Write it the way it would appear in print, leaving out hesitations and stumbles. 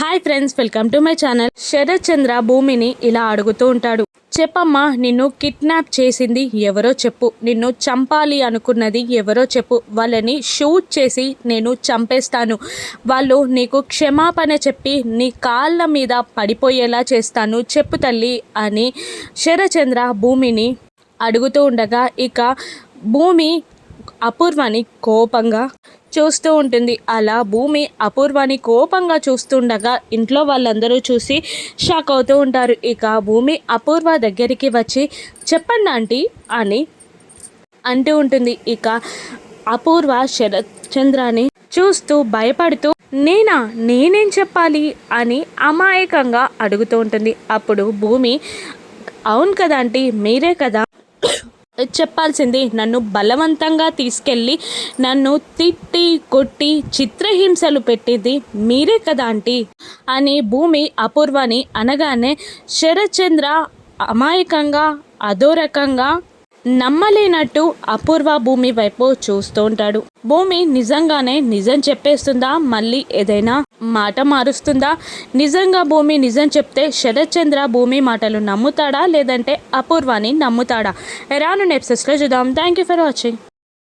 Hi friends, welcome to my channel. Sharath Chandra భూమిని ఇలా అడుగుతూ ఉంటాడు. చెప్పమ్మా, నిన్ను కిడ్నాప్ చేసింది ఎవరో చెప్పు, నిన్ను చంపాలి అనుకున్నది ఎవరో చెప్పు, వాళ్ళని షూట్ చేసి నేను చంపేస్తాను, వాళ్ళు నీకు క్షమాపణ చెప్పి నీ కాళ్ళ మీద పడిపోయేలా చేస్తాను, చెప్పు తల్లి అని శరత్ చంద్ర భూమిని అడుగుతూ ఉండగా ఇక భూమి అపూర్వని కోపంగా చూస్తూ ఉంటుంది. అలా భూమి అపూర్వని కోపంగా చూస్తుండగా ఇంట్లో వాళ్ళందరూ చూసి షాక్ అవుతూ ఉంటారు. ఇక భూమి అపూర్వ దగ్గరికి వచ్చి చెప్పండి ఆంటీ అని అంటూ ఉంటుంది. ఇక అపూర్వ శరత్ చంద్రాని చూస్తూ భయపడుతూ నేనేం చెప్పాలి అని అమాయకంగా అడుగుతూ ఉంటుంది. అప్పుడు భూమి అవును కదా ఆంటీ, మీరే కదా చెప్పాల్సింది, నన్ను బలవంతంగా తీసుకెళ్ళి నన్ను తిట్టి కొట్టి చిత్రహింసలు పెట్టింది మీరే కదా ఆంటీ అని భూమి అపూర్వని అనగానే శరత్ చంద్ర అమాయకంగా అదో రకంగా నమ్మలేనట్టు అపూర్వ భూమి వైపు చూస్తూ ఉంటాడు. భూమి నిజంగానే నిజం చెప్పేస్తుందా, మళ్ళీ ఏదైనా మాట మారుస్తుందా? నిజంగా భూమి నిజం చెప్తే శరత్ చంద్ర భూమి మాటలు నమ్ముతాడా, లేదంటే అపూర్వాని నమ్ముతాడా? రాను ఎపిసోడ్స్లో చూద్దాం. Thank you for watching.